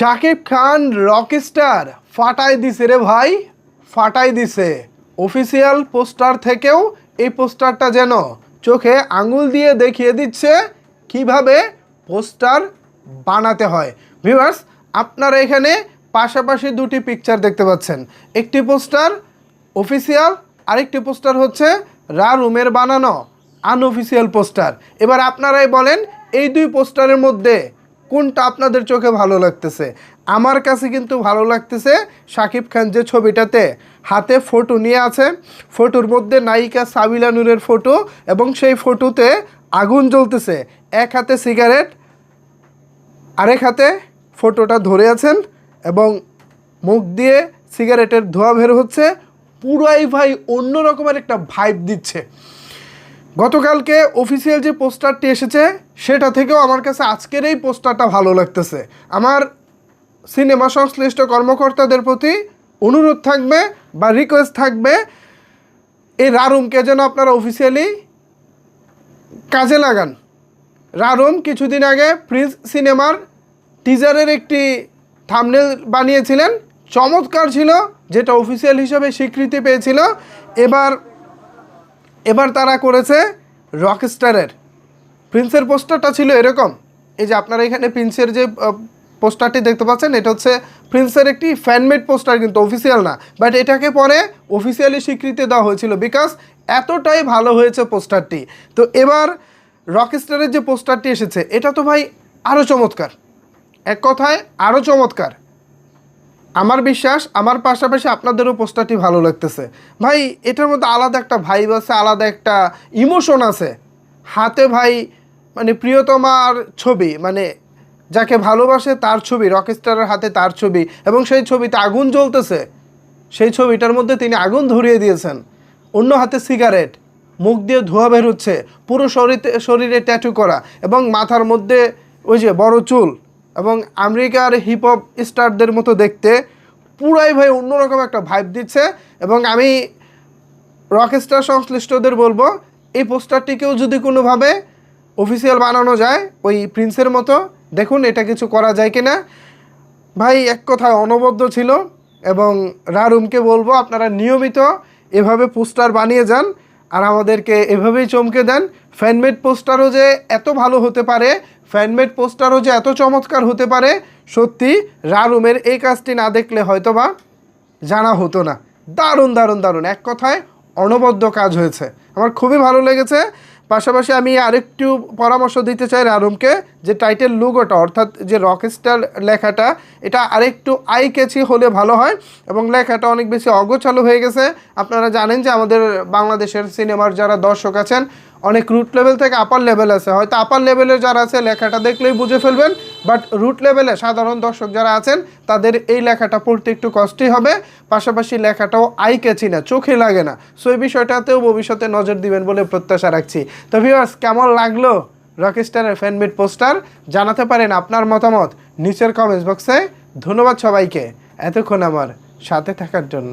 Shakib Khan Rockstar ফাটাই দিছে রে ভাই, ফাটাই দিছে। অফিসিয়াল পোস্টার থেকেও এই পোস্টারটা যেন চোখে আঙুল দিয়ে দেখিয়ে দিচ্ছে কিভাবে পোস্টার বানাতে হয়। ভিউয়ার্স, আপনারা এখানে পাশাপাশি দুটি পিকচার দেখতে পাচ্ছেন। একটি পোস্টার অফিসিয়াল, আরেকটি পোস্টার হচ্ছে রা রুমের বানানো আনঅফিসিয়াল পোস্টার। এবার আপনারাই বলেন এই দুই পোস্টারের মধ্যে কোনটা আপনাদের চোখে ভালো লাগতেছে? আমার কাছে কিন্তু ভালো লাগতেছে শাকিব খান যে ছবিটাতে হাতে ফটো নিয়ে আছে, ফটোর মধ্যে নায়িকা সাবিলা নূরের ফটো, এবং সেই ফটোতে আগুন জ্বলতেছে। এক হাতে সিগারেট, আরেক হাতে ফটোটা ধরে আছেন এবং মুখ দিয়ে সিগারেটের ধোঁয়া বের হচ্ছে। পুরাই ভাই অন্য রকমের একটা ভাইব দিচ্ছে। গতকালকে অফিসিয়াল যে পোস্টারটি এসেছে সেটা থেকেও আমার কাছে আজকের এই পোস্টারটা ভালো লাগতেছে। আমার সিনেমা সংশ্লিষ্ট কর্মকর্তাদের প্রতি অনুরোধ থাকবে বা রিকোয়েস্ট থাকবে, এই রারুমকে যেন আপনারা অফিসিয়ালি কাজে লাগান। রারুম কিছুদিন আগে প্রিন্স সিনেমার টিজারের একটি থাম্বনেল বানিয়েছিলেন, চমৎকার ছিল, যেটা অফিসিয়াল হিসাবে স্বীকৃতি পেয়েছিল। এবার তারা করেছে রকস্টারের। প্রিন্সের পোস্টারটা ছিল এরকম, এই যে আপনারা এখানে প্রিন্সের যে পোস্টারটি দেখতে পাচ্ছেন, এটা হচ্ছে প্রিন্সের একটি ফ্যানমেড পোস্টার, কিন্তু অফিসিয়াল না। বাট এটাকে পরে অফিসিয়ালি স্বীকৃতি দেওয়া হয়েছিল বিকজ এতটাই ভালো হয়েছে পোস্টারটি। তো এবার রকস্টারের যে পোস্টারটি এসেছে এটা তো ভাই আরও চমৎকার, এক কথায় আরও চমৎকার। আমার বিশ্বাস আমার পাশাপাশি আপনাদেরও পোস্টারটি ভালো লাগতেছে। ভাই এটার মধ্যে আলাদা একটা ভাইব আছে, আলাদা একটা ইমোশন আছে। হাতে ভাই মানে প্রিয়তমার ছবি, মানে যাকে ভালোবাসে তার ছবি, রকস্টারের হাতে তার ছবি, এবং সেই ছবিতে আগুন জ্বলতেছে। সেই ছবিটার মধ্যে তিনি আগুন ধরিয়ে দিয়েছেন। অন্য হাতে সিগারেট, মুখ দিয়ে ধোঁয়া বের হচ্ছে, পুরো শরীরে ট্যাটু করা, এবং মাথার মধ্যে ওই যে বড় চুল, এবং আমেরিকার হিপ হপ স্টারদের মতো দেখতে। পুরাই ভাই অন্যরকম একটা ভাইব দিচ্ছে। এবং আমি রকস্টার সংশ্লিষ্টদের বলবো, এই পোস্টারটিকেও যদি কোনোভাবে অফিসিয়াল বানানো যায় ওই প্রিন্সের মতো, দেখুন এটা কিছু করা যায় কিনা। ভাই এক কথায় অনবদ্য ছিল। এবং রারুমকে বলবো আপনারা নিয়মিত এভাবে পোস্টার বানিয়ে যান আর আমাদেরকে এভাবেই চমকে দেন। ফ্যানমেড পোস্টারও যে এত ভালো হতে পারে, ফ্যানমেড পোস্টারও যে এত চমৎকার হতে পারে, সত্যি রারুমের এই কাজটি না দেখলে হয়তো বা জানা হতো না। দারুণ দারুণ দারুণ, এক কথায় অনবদ্য কাজ হয়েছে, আমার খুবই ভালো লেগেছে। পাশাপাশি আমি আরেকটু পরামর্শ দিতে চাই রারুমকে, যে টাইটেল লোগোটা অর্থাৎ যে রকস্টার লেখাটা, এটা আরেকটু আই ক্যাচি হলে ভালো হয়। এবং লেখাটা অনেক বেশি অগোছালো হয়ে গেছে। আপনারা জানেন যে আমাদের বাংলাদেশের সিনেমার যারা দর্শক আছেন অনেক রুট লেভেল থেকে আপার লেভেল আছে, হয়তো আপার লেভেলের যারা আছে লেখাটা দেখলেই বুঝে ফেলবেন, বাট রুট লেভেলে সাধারণ দর্শক যারা আছেন তাদের এই লেখাটা পড়তে একটু কষ্টই হবে। পাশাপাশি লেখাটাও আই ক্যাচি না, চোখে লাগে না। সো এই বিষয়টাতেও ভবিষ্যতে নজর দিবেন বলে প্রত্যাশা রাখছি। তো ভিউয়ার্স, কেমন লাগলো রকস্টারের ফ্যানমেড পোস্টার? জানাতে পারেন আপনার মতামত নিচের কমেন্টস বক্সে। ধন্যবাদ সবাইকে এতক্ষণ আমার সাথে থাকার জন্য।